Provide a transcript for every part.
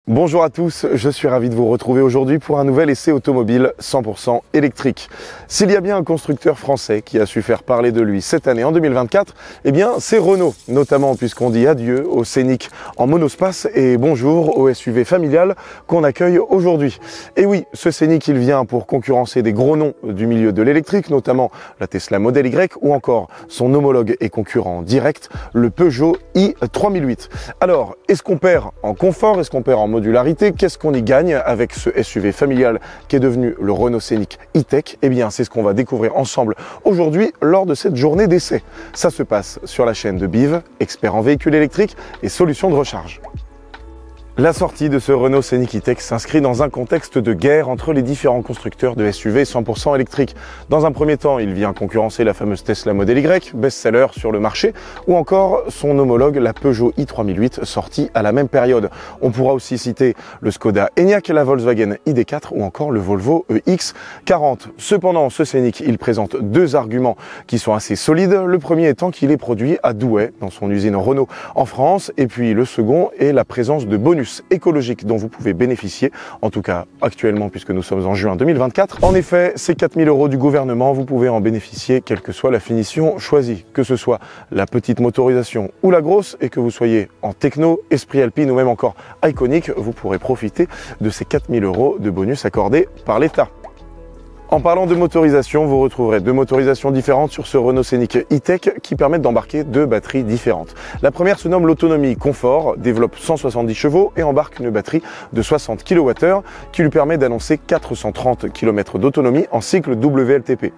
Bonjour à tous, je suis ravi de vous retrouver aujourd'hui pour un nouvel essai automobile 100% électrique. S'il y a bien un constructeur français qui a su faire parler de lui cette année en 2024, eh bien c'est Renault, notamment puisqu'on dit adieu au Scénic en monospace et bonjour au SUV familial qu'on accueille aujourd'hui. Et oui, ce Scénic il vient pour concurrencer des gros noms du milieu de l'électrique, notamment la Tesla Model Y ou encore son homologue et concurrent direct, le Peugeot i3008. Alors, est-ce qu'on perd en confort, est-ce qu'on perd en modularité, qu'est-ce qu'on y gagne avec ce SUV familial qui est devenu le Renault Scénic E-Tech? Eh bien, c'est ce qu'on va découvrir ensemble aujourd'hui lors de cette journée d'essai. Ça se passe sur la chaîne de BIV, expert en véhicules électriques et solutions de recharge. La sortie de ce Renault Scénic E-Tech s'inscrit dans un contexte de guerre entre les différents constructeurs de SUV 100% électriques. Dans un premier temps, il vient concurrencer la fameuse Tesla Model Y, best-seller sur le marché, ou encore son homologue, la Peugeot i3008, sortie à la même période. On pourra aussi citer le Skoda Enyaq, la Volkswagen ID.4 ou encore le Volvo EX40. Cependant, ce Scénic, il présente deux arguments qui sont assez solides. Le premier étant qu'il est produit à Douai, dans son usine Renault en France, et puis le second est la présence de bonus écologique dont vous pouvez bénéficier, en tout cas actuellement puisque nous sommes en juin 2024. En effet, ces 4 000 € du gouvernement, vous pouvez en bénéficier quelle que soit la finition choisie, que ce soit la petite motorisation ou la grosse, et que vous soyez en techno, esprit alpine ou même encore iconique, vous pourrez profiter de ces 4 000 € de bonus accordés par l'État. En parlant de motorisation, vous retrouverez deux motorisations différentes sur ce Renault Scénic E-Tech qui permettent d'embarquer deux batteries différentes. La première se nomme l'autonomie confort, développe 170 chevaux et embarque une batterie de 60 kWh qui lui permet d'annoncer 430 km d'autonomie en cycle WLTP.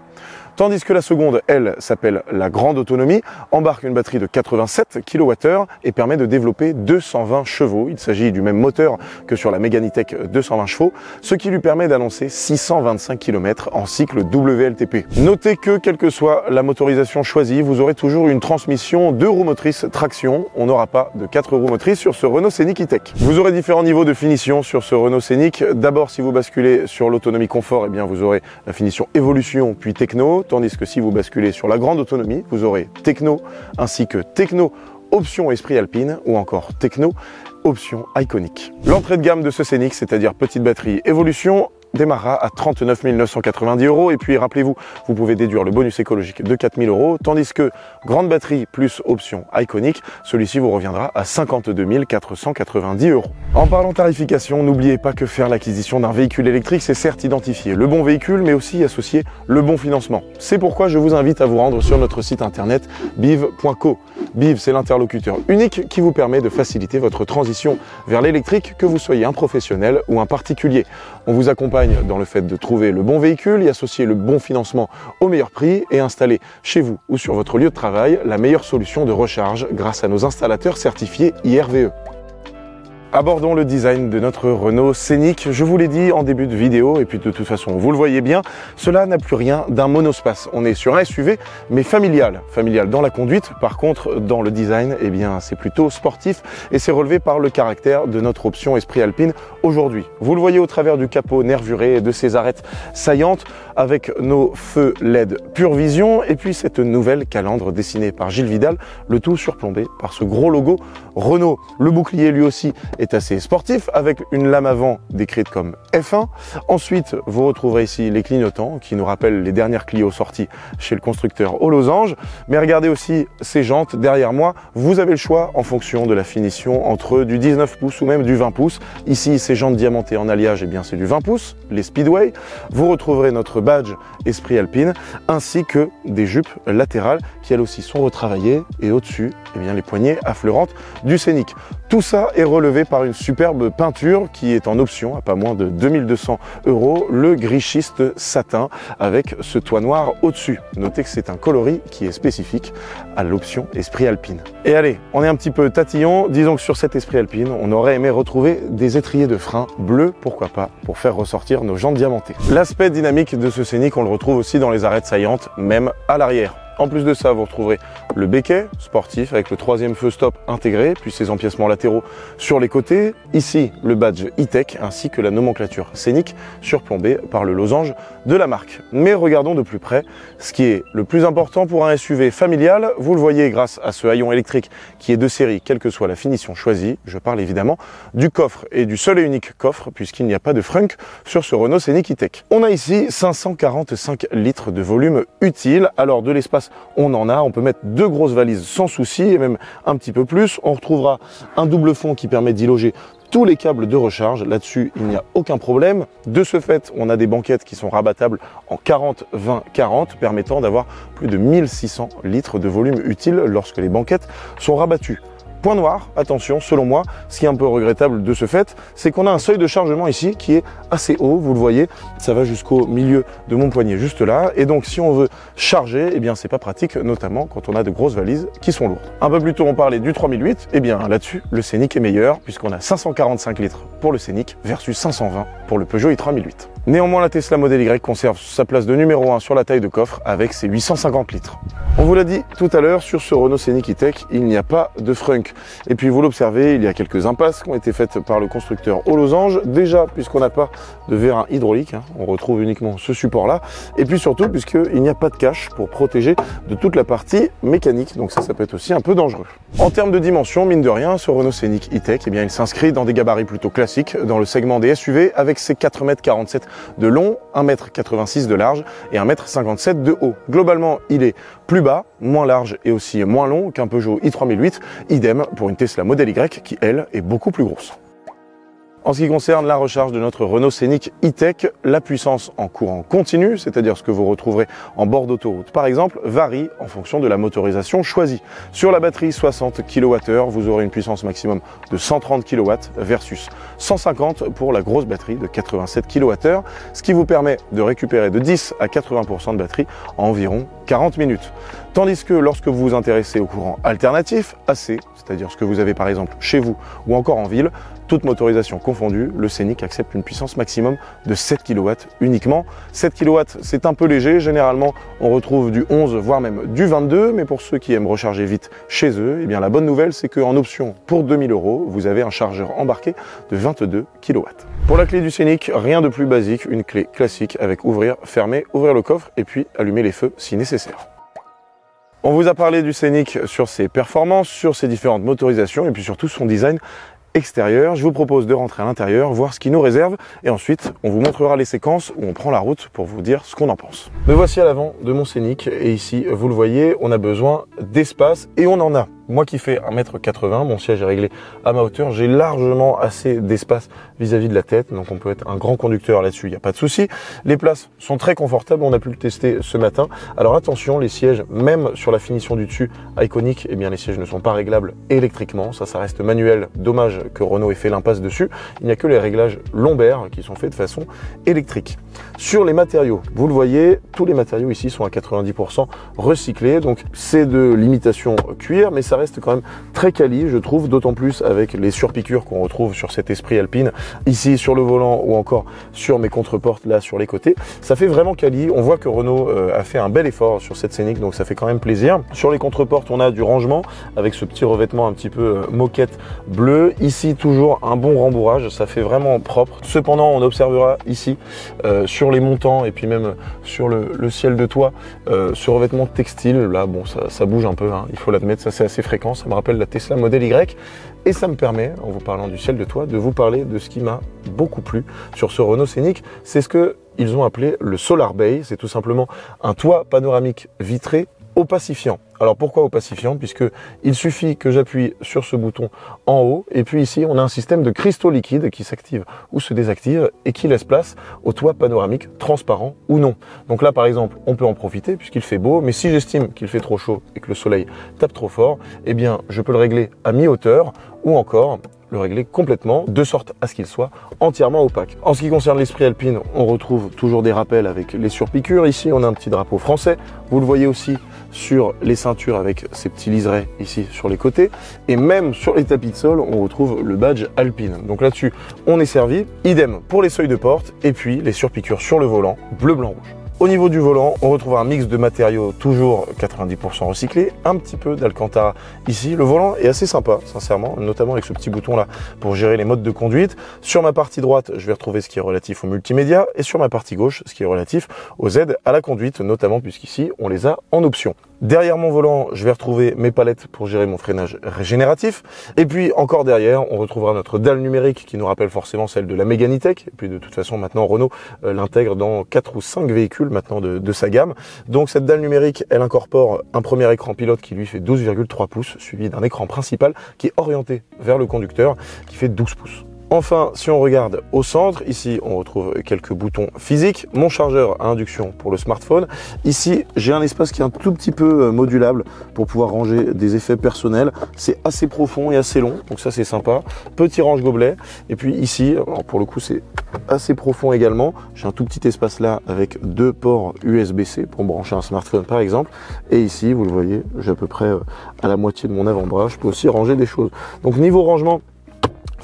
Tandis que la seconde, elle, s'appelle la grande autonomie, embarque une batterie de 87 kWh et permet de développer 220 chevaux. Il s'agit du même moteur que sur la Mégane E-Tech 220 chevaux, ce qui lui permet d'annoncer 625 km en cycle WLTP. Notez que, quelle que soit la motorisation choisie, vous aurez toujours une transmission 2 roues motrices traction. On n'aura pas de 4 roues motrices sur ce Renault Scénic E-Tech. Vous aurez différents niveaux de finition sur ce Renault Scénic. D'abord, si vous basculez sur l'autonomie confort, eh bien, vous aurez la finition évolution puis techno. Tandis que si vous basculez sur la grande autonomie, vous aurez techno, ainsi que techno option esprit alpine ou encore techno option iconique. L'entrée de gamme de ce Scénic, c'est-à-dire petite batterie évolution, démarrera à 39 990 € et puis rappelez-vous, vous pouvez déduire le bonus écologique de 4 000 €, tandis que grande batterie plus option iconique, celui-ci vous reviendra à 52 490 €. En parlant tarification, n'oubliez pas que faire l'acquisition d'un véhicule électrique, c'est certes identifier le bon véhicule, mais aussi associer le bon financement. C'est pourquoi je vous invite à vous rendre sur notre site internet biv.co. BIV, c'est l'interlocuteur unique qui vous permet de faciliter votre transition vers l'électrique, que vous soyez un professionnel ou un particulier. On vous accompagne dans le fait de trouver le bon véhicule, y associer le bon financement au meilleur prix et installer chez vous ou sur votre lieu de travail la meilleure solution de recharge grâce à nos installateurs certifiés IRVE. Abordons le design de notre Renault Scénic. Je vous l'ai dit en début de vidéo, et puis de toute façon, vous le voyez bien, cela n'a plus rien d'un monospace. On est sur un SUV, mais familial. Familial dans la conduite, par contre, dans le design, eh bien, c'est plutôt sportif, et c'est relevé par le caractère de notre option esprit alpine aujourd'hui. Vous le voyez au travers du capot nervuré et de ses arêtes saillantes, avec nos feux LED Pure Vision, et puis cette nouvelle calandre dessinée par Gilles Vidal, le tout surplombé par ce gros logo Renault. Le bouclier, lui aussi, est assez sportif avec une lame avant décrite comme F1. Ensuite, vous retrouverez ici les clignotants qui nous rappellent les dernières Clio sorties chez le constructeur aux losanges. Mais regardez aussi ces jantes derrière moi. Vous avez le choix en fonction de la finition entre du 19 pouces ou même du 20 pouces. Ici, ces jantes diamantées en alliage, eh bien, c'est du 20 pouces, les Speedway. Vous retrouverez notre badge Esprit Alpine ainsi que des jupes latérales qui elles aussi sont retravaillées et au-dessus, eh bien, les poignées affleurantes du Scénic. Tout ça est relevé par une superbe peinture qui est en option à pas moins de 2200 €, le gris schiste satin avec ce toit noir au-dessus. Notez que c'est un coloris qui est spécifique à l'option Esprit Alpine. Et allez, on est un petit peu tatillon, disons que sur cet Esprit Alpine, on aurait aimé retrouver des étriers de frein bleus, pourquoi pas, pour faire ressortir nos jantes diamantées. L'aspect dynamique de ce Scénic, on le retrouve aussi dans les arêtes saillantes, même à l'arrière. En plus de ça, vous retrouverez le béquet sportif avec le 3e feu stop intégré, puis ses empiècements latéraux sur les côtés. Ici, le badge E-Tech ainsi que la nomenclature scénique surplombée par le losange de la marque. Mais regardons de plus près ce qui est le plus important pour un SUV familial. Vous le voyez grâce à ce haillon électrique qui est de série, quelle que soit la finition choisie. Je parle évidemment du coffre et du seul et unique coffre puisqu'il n'y a pas de frunk sur ce Renault Scénic E-Tech. On a ici 545 litres de volume utile. Alors de l'espace, on en a. On peut mettre 2 grosses valises sans souci et même un petit peu plus. On retrouvera un double fond qui permet d'y loger tous les câbles de recharge. Là-dessus, il n'y a aucun problème. De ce fait, on a des banquettes qui sont rabattables en 40-20-40, permettant d'avoir plus de 1600 litres de volume utile lorsque les banquettes sont rabattues. Point noir, attention, selon moi, ce qui est un peu regrettable de ce fait, c'est qu'on a un seuil de chargement ici qui est assez haut, vous le voyez, ça va jusqu'au milieu de mon poignet juste là, et donc si on veut charger, eh bien c'est pas pratique, notamment quand on a de grosses valises qui sont lourdes. Un peu plus tôt on parlait du 3008, eh bien là-dessus, le Scénic est meilleur, puisqu'on a 545 litres pour le Scénic versus 520 pour le Peugeot i3008. Néanmoins, la Tesla Model Y conserve sa place de numéro 1 sur la taille de coffre avec ses 850 litres. On vous l'a dit tout à l'heure, sur ce Renault Scénic E-Tech, il n'y a pas de frunk. Et puis vous l'observez, il y a quelques impasses qui ont été faites par le constructeur au losange. Déjà, puisqu'on n'a pas de vérin hydraulique, on retrouve uniquement ce support-là. Et puis surtout, puisqu'il n'y a pas de cache pour protéger de toute la partie mécanique. Donc ça peut être aussi un peu dangereux. En termes de dimension, mine de rien, ce Renault Scénic E-Tech, eh bien, il s'inscrit dans des gabarits plutôt classiques, dans le segment des SUV, avec ses 4,47 m de long, 1,86 m de large et 1,57 m de haut. Globalement, il est plus bas, moins large et aussi moins long qu'un Peugeot i3008, idem pour une Tesla Model Y qui, elle, est beaucoup plus grosse. En ce qui concerne la recharge de notre Renault Scénic E-Tech, la puissance en courant continu, c'est-à-dire ce que vous retrouverez en bord d'autoroute par exemple, varie en fonction de la motorisation choisie. Sur la batterie 60 kWh, vous aurez une puissance maximum de 130 kW versus 150 pour la grosse batterie de 87 kWh, ce qui vous permet de récupérer de 10 à 80% de batterie en environ 40 minutes. Tandis que lorsque vous vous intéressez au courant alternatif, AC, c'est-à-dire ce que vous avez par exemple chez vous ou encore en ville, toute motorisation confondue, le Scénic accepte une puissance maximum de 7 kW uniquement. 7 kW, c'est un peu léger, généralement on retrouve du 11 voire même du 22, mais pour ceux qui aiment recharger vite chez eux, eh bien la bonne nouvelle c'est qu'en option pour 2000 €, vous avez un chargeur embarqué de 22 kW. Pour la clé du Scénic, rien de plus basique, une clé classique avec ouvrir, fermer, ouvrir le coffre et puis allumer les feux si nécessaire. On vous a parlé du Scénic sur ses performances, sur ses différentes motorisations et puis surtout son design extérieur. Je vous propose de rentrer à l'intérieur, voir ce qui nous réserve et ensuite on vous montrera les séquences où on prend la route pour vous dire ce qu'on en pense. Me voici à l'avant de mon Scénic et ici, vous le voyez, on a besoin d'espace et on en a. Moi qui fais 1,80 m, mon siège est réglé à ma hauteur, j'ai largement assez d'espace vis-à-vis de la tête, donc on peut être un grand conducteur là-dessus, il n'y a pas de souci. Les places sont très confortables, on a pu le tester ce matin. Alors attention, les sièges, même sur la finition du dessus iconique, eh bien les sièges ne sont pas réglables électriquement, ça reste manuel, dommage que Renault ait fait l'impasse dessus. Il n'y a que les réglages lombaires qui sont faits de façon électrique. Sur les matériaux, vous le voyez, tous les matériaux ici sont à 90% recyclés, donc c'est de l'imitation cuir, mais ça reste quand même très quali, je trouve, d'autant plus avec les surpiqûres qu'on retrouve sur cet esprit alpine, ici sur le volant ou encore sur mes contreportes là sur les côtés. Ça fait vraiment quali, on voit que Renault a fait un bel effort sur cette Scénic, donc ça fait quand même plaisir. Sur les contreportes, on a du rangement avec ce petit revêtement un petit peu moquette bleu. Ici, toujours un bon rembourrage, ça fait vraiment propre. Cependant, on observera ici, sur les montants et puis même sur le ciel de toit, ce revêtement textile, là, bon, ça bouge un peu, hein, il faut l'admettre, ça c'est assez fréquent, ça me rappelle la Tesla Model Y et ça me permet, en vous parlant du ciel de toit, de vous parler de ce qui m'a beaucoup plu sur ce Renault Scénic, c'est ce que ils ont appelé le Solar Bay, c'est tout simplement un toit panoramique vitré opacifiant. Alors pourquoi opacifiant? Puisque il suffit que j'appuie sur ce bouton en haut et puis ici on a un système de cristaux liquides qui s'active ou se désactive et qui laisse place au toit panoramique transparent ou non. Donc là par exemple on peut en profiter puisqu'il fait beau, mais si j'estime qu'il fait trop chaud et que le soleil tape trop fort, eh bien je peux le régler à mi-hauteur ou encore le régler complètement de sorte à ce qu'il soit entièrement opaque. En ce qui concerne l'esprit alpine, on retrouve toujours des rappels avec les surpiqûres. Ici, on a un petit drapeau français. Vous le voyez aussi sur les ceintures avec ces petits liserés ici sur les côtés. Et même sur les tapis de sol, on retrouve le badge alpine. Donc là-dessus, on est servi. Idem pour les seuils de porte et puis les surpiqûres sur le volant, bleu, blanc, rouge. Au niveau du volant, on retrouve un mix de matériaux toujours 90% recyclés, un petit peu d'Alcantara ici. Le volant est assez sympa, sincèrement, notamment avec ce petit bouton là pour gérer les modes de conduite. Sur ma partie droite, je vais retrouver ce qui est relatif au multimédia et sur ma partie gauche, ce qui est relatif aux aides à la conduite, notamment puisqu'ici, on les a en option. Derrière mon volant, je vais retrouver mes palettes pour gérer mon freinage régénératif. Et puis encore derrière, on retrouvera notre dalle numérique qui nous rappelle forcément celle de la Megane E-Tech. Et puis de toute façon, maintenant Renault l'intègre dans 4 ou 5 véhicules maintenant de sa gamme. Donc cette dalle numérique, elle incorpore un premier écran pilote qui lui fait 12,3 pouces, suivi d'un écran principal qui est orienté vers le conducteur, qui fait 12 pouces. Enfin, si on regarde au centre, ici on retrouve quelques boutons physiques, mon chargeur à induction pour le smartphone. Ici, j'ai un espace qui est un tout petit peu modulable pour pouvoir ranger des effets personnels. C'est assez profond et assez long, donc ça c'est sympa. Petit range-gobelet. Et puis ici, alors pour le coup c'est assez profond également. J'ai un tout petit espace là avec 2 ports USB-C pour brancher un smartphone par exemple. Et ici, vous le voyez, j'ai à peu près à la moitié de mon avant-bras. Je peux aussi ranger des choses. Donc niveau rangement,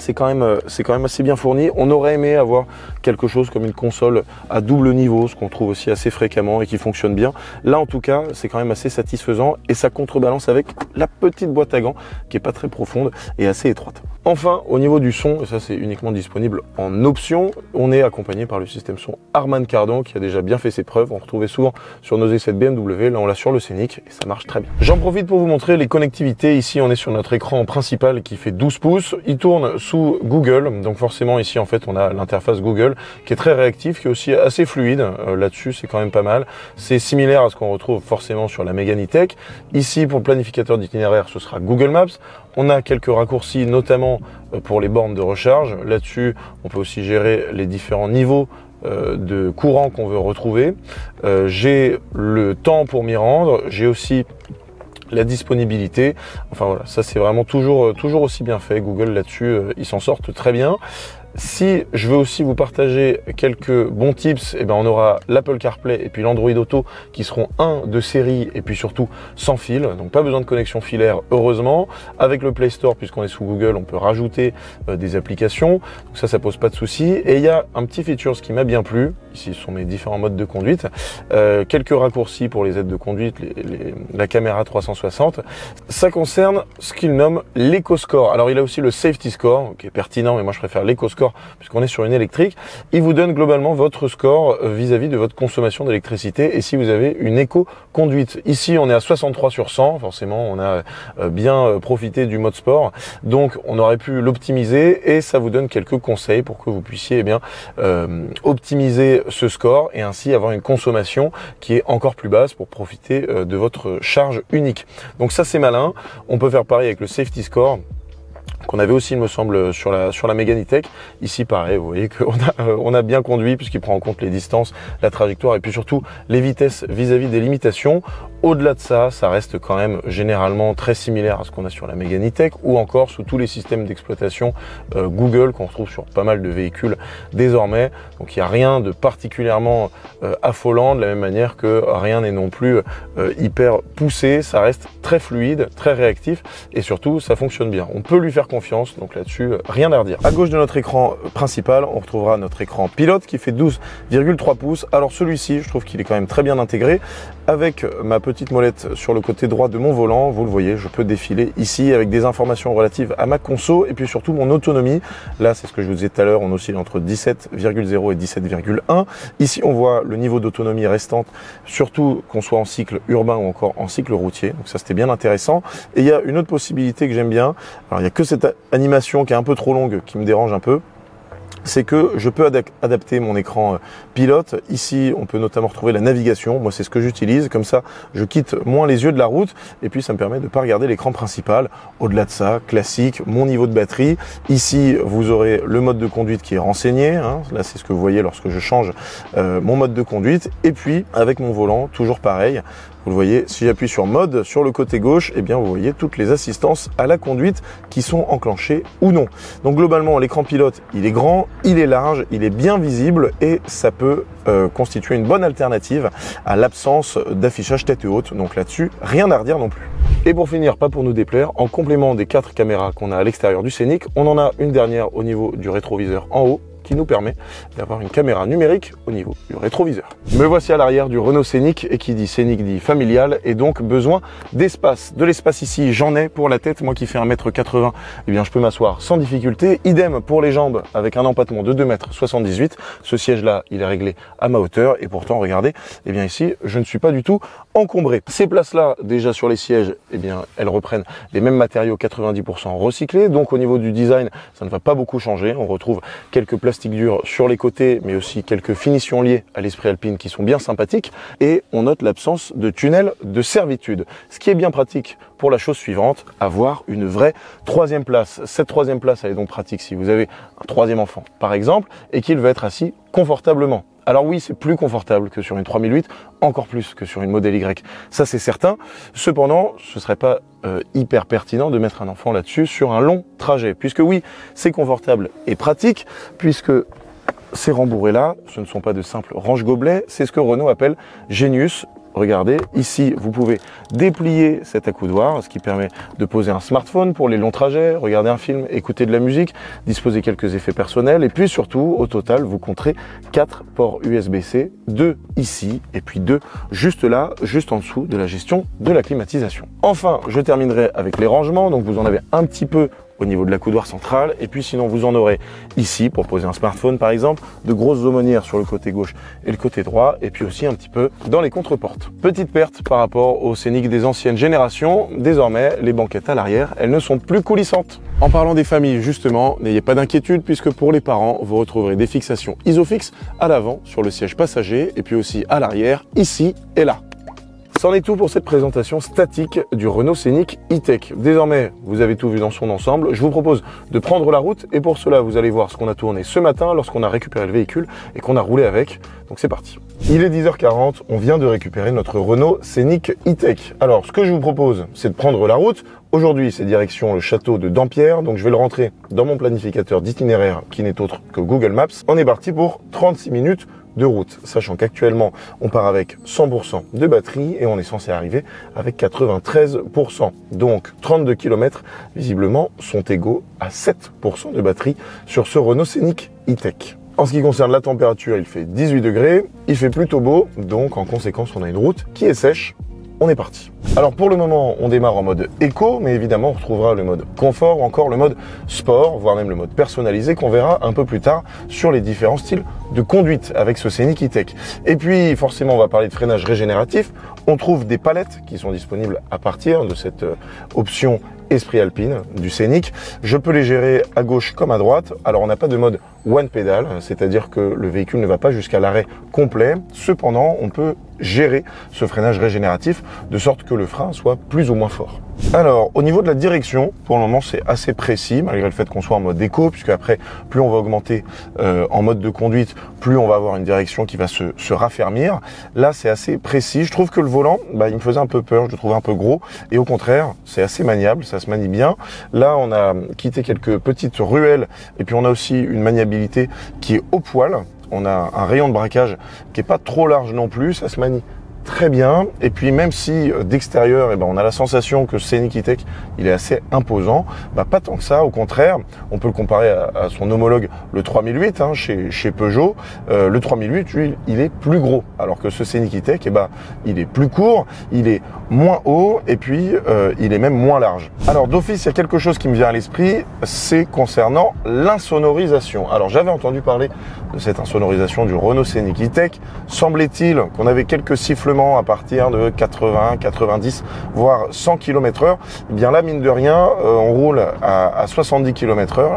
c'est quand même assez bien fourni. On aurait aimé avoir quelque chose comme une console à double niveau, ce qu'on trouve aussi assez fréquemment et qui fonctionne bien. Là, en tout cas, c'est quand même assez satisfaisant et ça contrebalance avec la petite boîte à gants qui est pas très profonde et assez étroite. Enfin, au niveau du son, et ça c'est uniquement disponible en option, on est accompagné par le système son Harman Kardon qui a déjà bien fait ses preuves. On retrouvait souvent sur nos essais de BMW, là on l'a sur le Scénic et ça marche très bien. J'en profite pour vous montrer les connectivités. Ici, on est sur notre écran principal qui fait 12 pouces. Il tourne sous Google, donc forcément ici en fait on a l'interface Google qui est très réactive, qui est aussi assez fluide. Là-dessus, c'est quand même pas mal. C'est similaire à ce qu'on retrouve forcément sur la Megane E-Tech. Ici, pour le planificateur d'itinéraire, ce sera Google Maps. On a quelques raccourcis, notamment pour les bornes de recharge. Là-dessus, on peut aussi gérer les différents niveaux de courant qu'on veut retrouver. J'ai le temps pour m'y rendre. J'ai aussi la disponibilité. Enfin voilà, ça c'est vraiment toujours aussi bien fait. Google là-dessus, ils s'en sortent très bien. Si je veux aussi vous partager quelques bons tips, eh ben on aura l'Apple CarPlay et puis l'Android Auto qui seront de série et puis surtout sans fil. Donc pas besoin de connexion filaire, heureusement. Avec le Play Store, puisqu'on est sous Google, on peut rajouter des applications. Donc ça pose pas de souci. Et il y a un petit feature qui m'a bien plu. Ici, ce sont mes différents modes de conduite. Quelques raccourcis pour les aides de conduite, la caméra 360. Ça concerne ce qu'il nomme l'EcoScore. Alors il a aussi le Safety Score, qui est pertinent, mais moi je préfère l'EcoScore puisqu'on est sur une électrique. Il vous donne globalement votre score vis-à-vis de votre consommation d'électricité et si vous avez une éco-conduite. Ici, on est à 63 sur 100. Forcément, on a bien profité du mode sport. Donc, on aurait pu l'optimiser et ça vous donne quelques conseils pour que vous puissiez optimiser ce score et ainsi avoir une consommation qui est encore plus basse pour profiter de votre charge unique. Donc ça, c'est malin. On peut faire pareil avec le Safety Score qu'on avait aussi, il me semble, sur la Megane E-Tech. Ici, pareil, vous voyez qu'on a bien conduit puisqu'il prend en compte les distances, la trajectoire et puis surtout les vitesses vis-à-vis des limitations. Au-delà de ça, ça reste quand même généralement très similaire à ce qu'on a sur la Megane E-Tech ou encore sous tous les systèmes d'exploitation Google qu'on retrouve sur pas mal de véhicules désormais. Donc il n'y a rien de particulièrement affolant, de la même manière que rien n'est non plus hyper poussé. Ça reste très fluide, très réactif et surtout ça fonctionne bien. On peut lui faire confiance, donc là-dessus, rien à redire. À gauche de notre écran principal, on retrouvera notre écran pilote qui fait 12,3 pouces. Alors celui-ci, je trouve qu'il est quand même très bien intégré. Avec ma petite molette sur le côté droit de mon volant, vous le voyez, je peux défiler ici avec des informations relatives à ma conso et puis surtout mon autonomie. Là, c'est ce que je vous disais tout à l'heure, on oscille entre 17,0 et 17,1. Ici, on voit le niveau d'autonomie restante, surtout qu'on soit en cycle urbain ou encore en cycle routier. Donc ça, c'était bien intéressant. Et il y a une autre possibilité que j'aime bien. Alors, il n'y a que cette animation qui est un peu trop longue qui me dérange un peu. C'est que je peux adapter mon écran pilote. Ici, on peut notamment retrouver la navigation. Moi, c'est ce que j'utilise. Comme ça, je quitte moins les yeux de la route. Et puis, ça me permet de ne pas regarder l'écran principal. Au-delà de ça, classique, mon niveau de batterie. Ici, vous aurez le mode de conduite qui est renseigné. Là, c'est ce que vous voyez lorsque je change mon mode de conduite. Et puis, avec mon volant, toujours pareil. Vous le voyez, si j'appuie sur mode sur le côté gauche, eh bien vous voyez toutes les assistances à la conduite qui sont enclenchées ou non. Donc globalement, l'écran pilote, il est grand, il est large, il est bien visible et ça peut constituer une bonne alternative à l'absence d'affichage tête haute. Donc là-dessus, rien à redire non plus. Et pour finir, pas pour nous déplaire, en complément des 4 caméras qu'on a à l'extérieur du Scénic, on en a une dernière au niveau du rétroviseur en haut, qui nous permet d'avoir une caméra numérique au niveau du rétroviseur. Me voici à l'arrière du Renault Scénic, et qui dit Scénic dit familial, et donc besoin d'espace. De l'espace ici, j'en ai pour la tête, moi qui fais 1m80, eh bien je peux m'asseoir sans difficulté. Idem pour les jambes avec un empattement de 2,78 m. Ce siège-là, il est réglé à ma hauteur, et pourtant, regardez, eh bien ici, je ne suis pas du tout encombré. Ces places-là, déjà sur les sièges, eh bien, elles reprennent les mêmes matériaux 90% recyclés, donc au niveau du design, ça ne va pas beaucoup changer. On retrouve quelques plastiques durs sur les côtés, mais aussi quelques finitions liées à l'esprit alpine qui sont bien sympathiques, et on note l'absence de tunnel de servitude. Ce qui est bien pratique pour la chose suivante, avoir une vraie troisième place. Cette troisième place, elle est donc pratique si vous avez un troisième enfant, par exemple, et qu'il veut être assis confortablement. Alors oui, c'est plus confortable que sur une 3008, encore plus que sur une Model Y. Ça, c'est certain. Cependant, ce serait pas hyper pertinent de mettre un enfant là-dessus sur un long trajet. Puisque oui, c'est confortable et pratique, puisque ces rembourrés-là, ce ne sont pas de simples range-gobelets, c'est ce que Renault appelle Genius. Regardez, ici, vous pouvez déplier cet accoudoir, ce qui permet de poser un smartphone pour les longs trajets, regarder un film, écouter de la musique, disposer quelques effets personnels, et puis surtout, au total, vous compterez 4 ports USB-C, 2 ici, et puis 2 juste là, juste en dessous de la gestion de la climatisation. Enfin, je terminerai avec les rangements, donc vous en avez un petit peu au niveau de l'accoudoir central, et puis sinon vous en aurez ici pour poser un smartphone par exemple, de grosses aumônières sur le côté gauche et le côté droit, et puis aussi un petit peu dans les contreportes. Petite perte par rapport aux Scénic des anciennes générations, désormais les banquettes à l'arrière, elles ne sont plus coulissantes. En parlant des familles justement, n'ayez pas d'inquiétude puisque pour les parents, vous retrouverez des fixations Isofix à l'avant sur le siège passager, et puis aussi à l'arrière, ici et là. C'en est tout pour cette présentation statique du Renault Scénic E-Tech. Désormais, vous avez tout vu dans son ensemble. Je vous propose de prendre la route, et pour cela, vous allez voir ce qu'on a tourné ce matin lorsqu'on a récupéré le véhicule et qu'on a roulé avec. Donc c'est parti. Il est 10h40, on vient de récupérer notre Renault Scénic E-Tech. Alors, ce que je vous propose, c'est de prendre la route. Aujourd'hui, c'est direction le château de Dampierre, donc je vais le rentrer dans mon planificateur d'itinéraire qui n'est autre que Google Maps. On est parti pour 36 minutes de route, sachant qu'actuellement on part avec 100% de batterie et on est censé arriver avec 93%. Donc 32 km visiblement sont égaux à 7% de batterie sur ce Renault Scénic E-Tech. En ce qui concerne la température, il fait 18 degrés, il fait plutôt beau, donc en conséquence on a une route qui est sèche. On est parti. Alors pour le moment, on démarre en mode éco, mais évidemment on retrouvera le mode confort ou encore le mode sport, voire même le mode personnalisé qu'on verra un peu plus tard sur les différents styles de conduite avec ce Scénic E-Tech. Et puis forcément on va parler de freinage régénératif. On trouve des palettes qui sont disponibles à partir de cette option Esprit Alpine du Scénic. Je peux les gérer à gauche comme à droite. Alors on n'a pas de mode one pedal, c'est-à-dire que le véhicule ne va pas jusqu'à l'arrêt complet. Cependant, on peut gérer ce freinage régénératif de sorte que le frein soit plus ou moins fort. Alors, au niveau de la direction, pour le moment, c'est assez précis, malgré le fait qu'on soit en mode éco, puisque après, plus on va augmenter en mode de conduite, plus on va avoir une direction qui va se raffermir. Là, c'est assez précis. Je trouve que le volant, il me faisait un peu peur, je le trouvais un peu gros, et au contraire, c'est assez maniable, ça se manie bien. Là, on a quitté quelques petites ruelles, et puis on a aussi une maniabilité qui est au poil. On a un rayon de braquage qui est pas trop large non plus, ça se manie très bien. Et puis même si d'extérieur, on a la sensation que ce Scénic E-Tech, il est assez imposant, pas tant que ça. Au contraire, on peut le comparer à son homologue le 3008 chez Peugeot. Le 3008, lui, il est plus gros, alors que ce Scénic E-Tech, il est plus court, il est moins haut et puis il est même moins large. Alors d'office, il y a quelque chose qui me vient à l'esprit, c'est concernant l'insonorisation. Alors j'avais entendu parler de cette insonorisation du Renault Scénic E-Tech. Semblait-il qu'on avait quelques sifflements à partir de 80, 90, voire 100 km/h. Eh bien là, mine de rien, on roule à 70 km/h,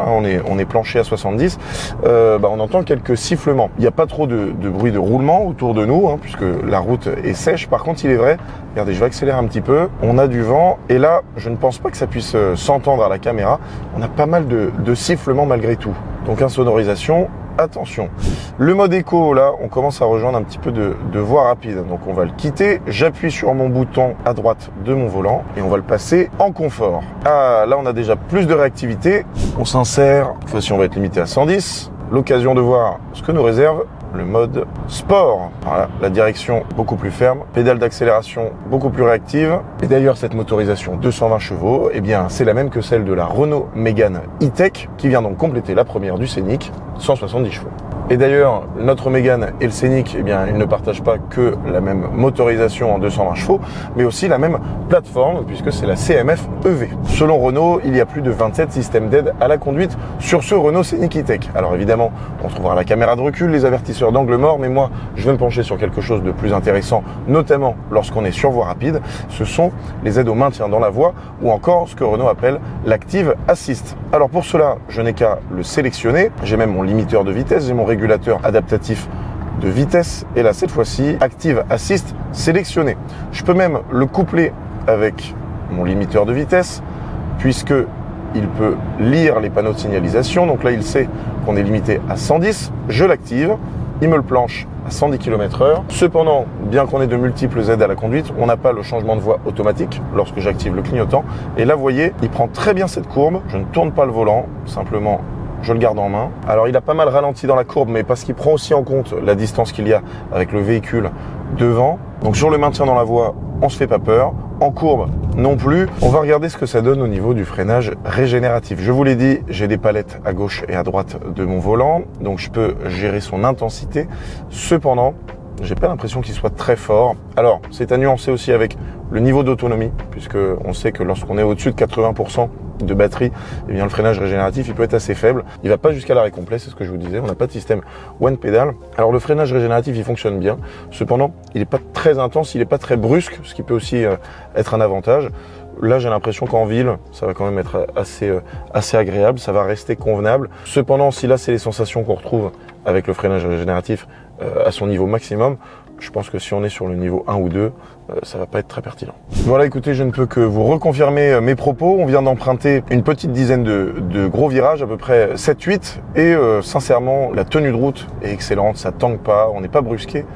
on est planché à 70, on entend quelques sifflements. Il n'y a pas trop de bruit de roulement autour de nous, puisque la route est sèche. Par contre, il est vrai, regardez, je vais accélérer un petit peu, on a du vent, et là, je ne pense pas que ça puisse s'entendre à la caméra. On a pas mal de sifflements malgré tout. Donc insonorisation, attention. Le mode éco, là, on commence à rejoindre un petit peu de voie rapide. Donc on va le quitter, j'appuie sur mon bouton à droite de mon volant et on va le passer en confort. Ah, là on a déjà plus de réactivité. On s'insère, cette fois-ci on va être limité à 110. L'occasion de voir ce que nous réserve le mode sport. Voilà, la direction beaucoup plus ferme, pédale d'accélération beaucoup plus réactive. Et d'ailleurs, cette motorisation 220 chevaux, eh bien, c'est la même que celle de la Renault Mégane E-Tech, qui vient donc compléter la première du Scénic, 170 chevaux. Et d'ailleurs, notre Mégane et le Scénic, eh bien, ils ne partagent pas que la même motorisation en 220 chevaux, mais aussi la même plateforme, puisque c'est la CMF EV. Selon Renault, il y a plus de 27 systèmes d'aide à la conduite sur ce Renault Scénic E-Tech. Alors évidemment, on trouvera la caméra de recul, les avertisseurs d'angle mort, mais moi, je vais me pencher sur quelque chose de plus intéressant, notamment lorsqu'on est sur voie rapide. Ce sont les aides au maintien dans la voie, ou encore ce que Renault appelle l'Active Assist. Alors pour cela, je n'ai qu'à le sélectionner. J'ai même mon limiteur de vitesse, j'ai mon régulateur adaptatif de vitesse, et là cette fois-ci Active Assist sélectionné. Je peux même le coupler avec mon limiteur de vitesse, puisque il peut lire les panneaux de signalisation. Donc là il sait qu'on est limité à 110, je l'active, il me le planche à 110 km/h. Cependant, bien qu'on ait de multiples aides à la conduite, on n'a pas le changement de voie automatique lorsque j'active le clignotant. Et là vous voyez, il prend très bien cette courbe, je ne tourne pas le volant, simplement je le garde en main. Alors il a pas mal ralenti dans la courbe, mais parce qu'il prend aussi en compte la distance qu'il y a avec le véhicule devant. Donc sur le maintien dans la voie, on se fait pas peur. En courbe, non plus. On va regarder ce que ça donne au niveau du freinage régénératif. Je vous l'ai dit, j'ai des palettes à gauche et à droite de mon volant, donc je peux gérer son intensité. Cependant, j'ai pas l'impression qu'il soit très fort. Alors, c'est à nuancer aussi avec le niveau d'autonomie, puisque on sait que lorsqu'on est au-dessus de 80% de batterie, eh bien le freinage régénératif il peut être assez faible. Il va pas jusqu'à l'arrêt complet, c'est ce que je vous disais. On n'a pas de système one pedal. Alors le freinage régénératif il fonctionne bien. Cependant, il n'est pas très intense, il n'est pas très brusque, ce qui peut aussi être un avantage. Là, j'ai l'impression qu'en ville, ça va quand même être assez agréable, ça va rester convenable. Cependant, si là, c'est les sensations qu'on retrouve avec le freinage régénératif à son niveau maximum, je pense que si on est sur le niveau 1 ou 2, ça va pas être très pertinent. Voilà, écoutez, je ne peux que vous reconfirmer mes propos. On vient d'emprunter une petite dizaine de gros virages, à peu près 7-8, et sincèrement, la tenue de route est excellente, ça tangue pas, on n'est pas brusqué,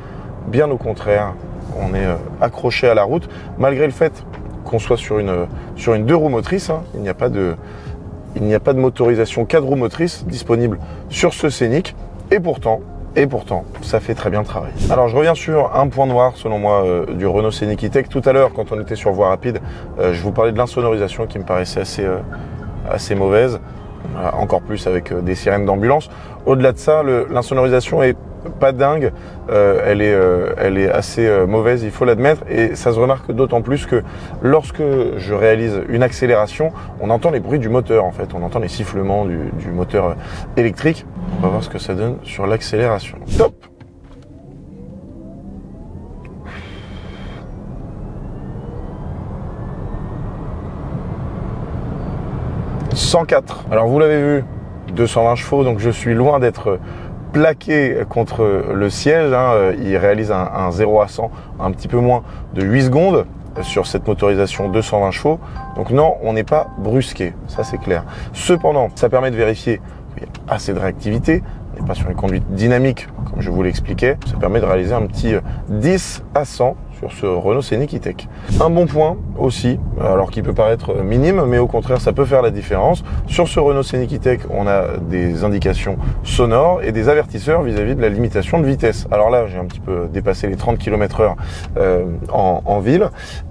bien au contraire, on est accroché à la route, malgré le fait qu'on soit sur une 2 roues motrices, hein. Il n'y a pas de motorisation 4 roues motrices disponible sur ce Scénic, et pourtant, ça fait très bien le travail. Alors je reviens sur un point noir selon moi du Renault Scénic E-Tech. Tout à l'heure, quand on était sur voie rapide, je vous parlais de l'insonorisation qui me paraissait assez mauvaise, encore plus avec des sirènes d'ambulance. Au-delà de ça, l'insonorisation est pas dingue, elle est assez mauvaise, il faut l'admettre, et ça se remarque d'autant plus que lorsque je réalise une accélération, on entend les bruits du moteur en fait, on entend les sifflements du moteur électrique. On va voir ce que ça donne sur l'accélération. Top! « 104 ». Alors vous l'avez vu, 220 chevaux, donc je suis loin d'être plaqué contre le siège, hein. Il réalise un 0 à 100 un petit peu moins de 8 secondes sur cette motorisation 220 chevaux. Donc non, on n'est pas brusqué, ça c'est clair. Cependant, ça permet de vérifier qu'il y a assez de réactivité. On n'est pas sur une conduite dynamique, comme je vous l'expliquais. Ça permet de réaliser un petit 10 à 100 sur ce Renault Scénic E-Tech. Un bon point aussi, alors qu'il peut paraître minime, mais au contraire ça peut faire la différence. Sur ce Renault Scénic E-Tech, on a des indications sonores et des avertisseurs vis-à-vis de la limitation de vitesse. Alors là, j'ai un petit peu dépassé les 30 km/h en ville,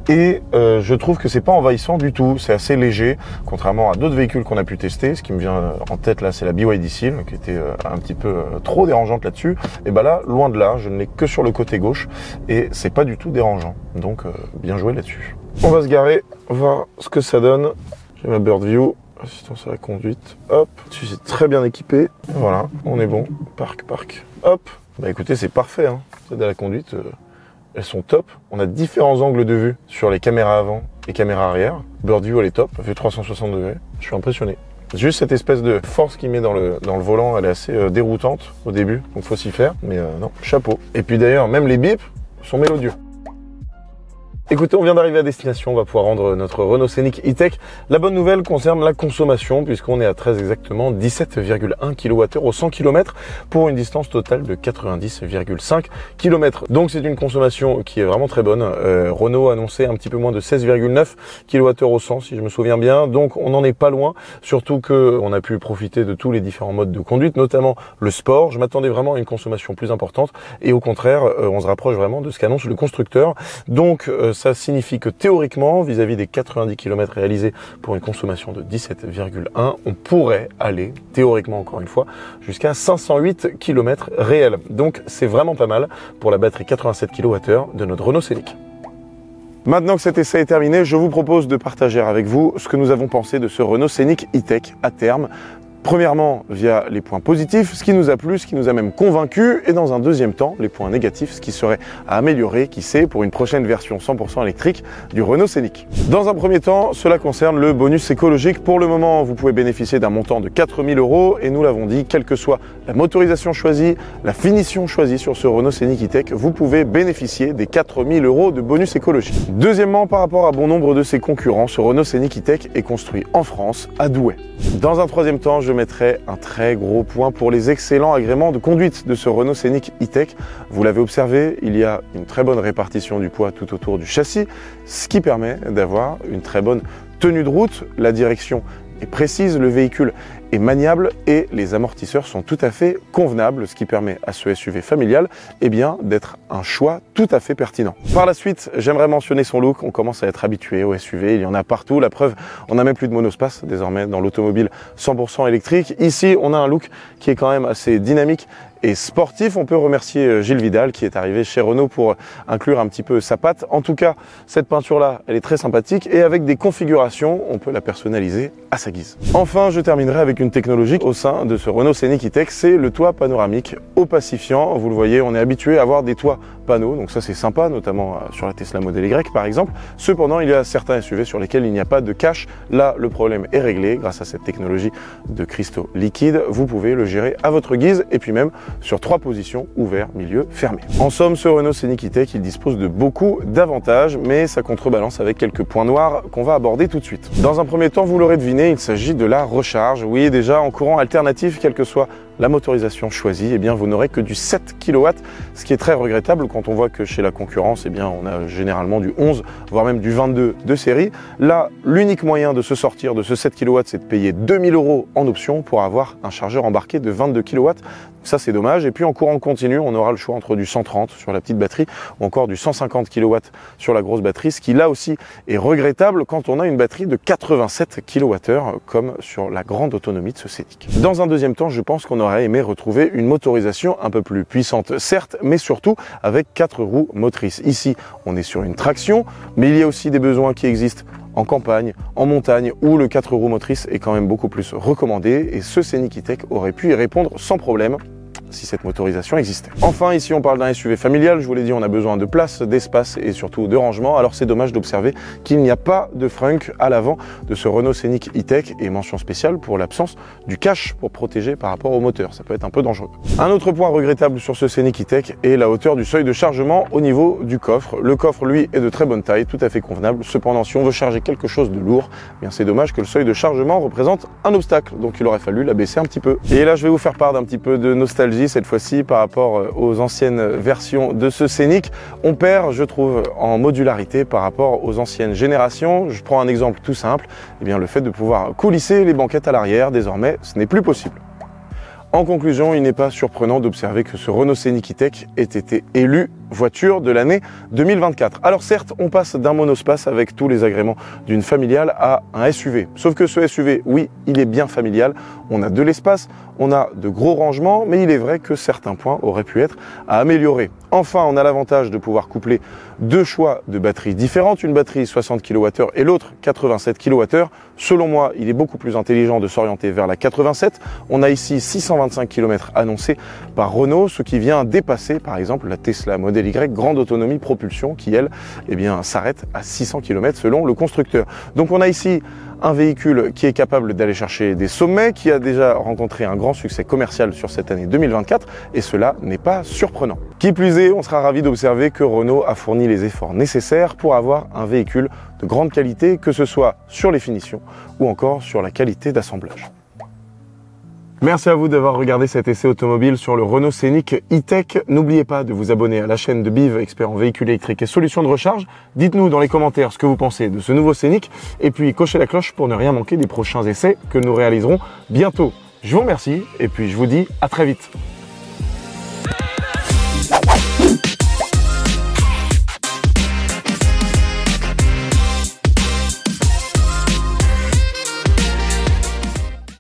et je trouve que c'est pas envahissant du tout, c'est assez léger, contrairement à d'autres véhicules qu'on a pu tester. Ce qui me vient en tête là, c'est la BYD Seal, qui était un petit peu trop dérangeante là-dessus. Et ben là, loin de là, je ne l'ai que sur le côté gauche, et c'est pas du tout dérangeant, donc bien joué là-dessus. On va se garer, voir ce que ça donne. J'ai ma Bird View, assistance à la conduite, hop, je suis très bien équipé, voilà, on est bon, parc, hop. Bah écoutez, c'est parfait, hein. Les aides à la conduite, elles sont top. On a différents angles de vue sur les caméras avant et caméras arrière. Bird View, elle est top, elle fait 360 degrés, je suis impressionné. Juste cette espèce de force qu'il met dans le volant, elle est assez déroutante au début, donc faut s'y faire, mais non, chapeau. Et puis d'ailleurs, même les bips sont mélodieux. Écoutez, on vient d'arriver à destination, on va pouvoir rendre notre Renault Scénic E-Tech. La bonne nouvelle concerne la consommation, puisqu'on est à très exactement 17,1 kWh au 100 km pour une distance totale de 90,5 km. Donc c'est une consommation qui est vraiment très bonne. Renault a annoncé un petit peu moins de 16,9 kWh au 100 si je me souviens bien, donc on n'en est pas loin, surtout qu'on a pu profiter de tous les différents modes de conduite, notamment le sport. Je m'attendais vraiment à une consommation plus importante et au contraire, on se rapproche vraiment de ce qu'annonce le constructeur. Donc ça signifie que théoriquement, vis-à-vis des 90 km réalisés pour une consommation de 17,1, on pourrait aller, théoriquement encore une fois, jusqu'à 508 km réels. Donc c'est vraiment pas mal pour la batterie 87 kWh de notre Renault Scénic. Maintenant que cet essai est terminé, je vous propose de partager avec vous ce que nous avons pensé de ce Renault Scénic E-Tech à terme. Premièrement, via les points positifs, ce qui nous a plu, ce qui nous a même convaincus, et dans un deuxième temps, les points négatifs, ce qui serait à améliorer, qui sait, pour une prochaine version 100% électrique du Renault Scénic. Dans un premier temps, cela concerne le bonus écologique. Pour le moment, vous pouvez bénéficier d'un montant de 4 000 €, et nous l'avons dit, quelle que soit la motorisation choisie, la finition choisie sur ce Renault Scénic E-Tech, vous pouvez bénéficier des 4 000 € de bonus écologique. Deuxièmement, par rapport à bon nombre de ses concurrents, ce Renault Scénic E-Tech est construit en France, à Douai. Dans un troisième temps, je mettrai un très gros point pour les excellents agréments de conduite de ce Renault Scénic E-Tech. Vous l'avez observé, il y a une très bonne répartition du poids tout autour du châssis, ce qui permet d'avoir une très bonne tenue de route. La direction est précise, le véhicule est maniable et les amortisseurs sont tout à fait convenables, ce qui permet à ce SUV familial d'être un choix tout à fait pertinent. Par la suite, j'aimerais mentionner son look. On commence à être habitué au SUV, il y en a partout. La preuve, on n'a même plus de monospace désormais dans l'automobile 100% électrique. Ici, on a un look qui est quand même assez dynamique et sportif. On peut remercier Gilles Vidal qui est arrivé chez Renault pour inclure un petit peu sa patte. En tout cas, cette peinture-là, elle est très sympathique et avec des configurations, on peut la personnaliser à sa guise. Enfin, je terminerai avec une technologie au sein de ce Renault Scénic E-Tech, c'est le toit panoramique opacifiant. Vous le voyez, on est habitué à avoir des toits panneaux, donc ça c'est sympa, notamment sur la Tesla Model Y par exemple. Cependant, il y a certains SUV sur lesquels il n'y a pas de cache. Là, le problème est réglé grâce à cette technologie de cristaux liquides. Vous pouvez le gérer à votre guise et puis même sur 3 positions, ouvert, milieu, fermé. En somme, ce Renault Scénic E-Tech, il dispose de beaucoup d'avantages, mais ça contrebalance avec quelques points noirs qu'on va aborder tout de suite. Dans un premier temps, vous l'aurez deviné, il s'agit de la recharge. Oui, déjà en courant alternatif, quelle que soit la motorisation choisie, vous n'aurez que du 7 kW, ce qui est très regrettable quand on voit que chez la concurrence, on a généralement du 11, voire même du 22 de série. Là, l'unique moyen de se sortir de ce 7 kW, c'est de payer 2 000 € en option pour avoir un chargeur embarqué de 22 kW. Ça, c'est dommage. Et puis, en courant continu, on aura le choix entre du 130 sur la petite batterie ou encore du 150 kW sur la grosse batterie, ce qui, là aussi, est regrettable quand on a une batterie de 87 kWh, comme sur la grande autonomie de ce Scénic. Dans un deuxième temps, je pense qu'on aurait aimé retrouver une motorisation un peu plus puissante, certes, mais surtout avec 4 roues motrices. Ici, on est sur une traction, mais il y a aussi des besoins qui existent en campagne, en montagne, où le 4 roues motrices est quand même beaucoup plus recommandé, et ce Scénic E-Tech aurait pu y répondre sans problème si cette motorisation existait. Enfin, ici on parle d'un SUV familial, je vous l'ai dit, on a besoin de place, d'espace et surtout de rangement. Alors c'est dommage d'observer qu'il n'y a pas de frunk à l'avant de ce Renault Scénic E-Tech, et mention spéciale pour l'absence du cache pour protéger par rapport au moteur, ça peut être un peu dangereux. Un autre point regrettable sur ce Scénic E-Tech est la hauteur du seuil de chargement au niveau du coffre. Le coffre, lui, est de très bonne taille, tout à fait convenable. Cependant, si on veut charger quelque chose de lourd, c'est dommage que le seuil de chargement représente un obstacle, donc il aurait fallu l'abaisser un petit peu. Et là, je vais vous faire part d'un petit peu de nostalgie cette fois-ci par rapport aux anciennes versions de ce Scénic. On perd, je trouve, en modularité par rapport aux anciennes générations. Je prends un exemple tout simple, le fait de pouvoir coulisser les banquettes à l'arrière, désormais, ce n'est plus possible. En conclusion, il n'est pas surprenant d'observer que ce Renault Scénic E-Tech ait été élu voiture de l'année 2024. Alors certes, on passe d'un monospace avec tous les agréments d'une familiale à un SUV. Sauf que ce SUV, oui, il est bien familial. On a de l'espace, on a de gros rangements, mais il est vrai que certains points auraient pu être à améliorer. Enfin, on a l'avantage de pouvoir coupler 2 choix de batteries différentes, une batterie 60 kWh et l'autre 87 kWh. Selon moi, il est beaucoup plus intelligent de s'orienter vers la 87. On a ici 625 km annoncés par Renault, ce qui vient dépasser par exemple la Tesla Model GLY grande autonomie propulsion qui, elle, eh bien, s'arrête à 600 km selon le constructeur. Donc on a ici un véhicule qui est capable d'aller chercher des sommets, qui a déjà rencontré un grand succès commercial sur cette année 2024, et cela n'est pas surprenant. Qui plus est, on sera ravi d'observer que Renault a fourni les efforts nécessaires pour avoir un véhicule de grande qualité, que ce soit sur les finitions ou encore sur la qualité d'assemblage. Merci à vous d'avoir regardé cet essai automobile sur le Renault Scénic E-Tech. N'oubliez pas de vous abonner à la chaîne de BIV, expert en véhicules électriques et solutions de recharge. Dites-nous dans les commentaires ce que vous pensez de ce nouveau Scénic et puis cochez la cloche pour ne rien manquer des prochains essais que nous réaliserons bientôt. Je vous remercie et puis je vous dis à très vite.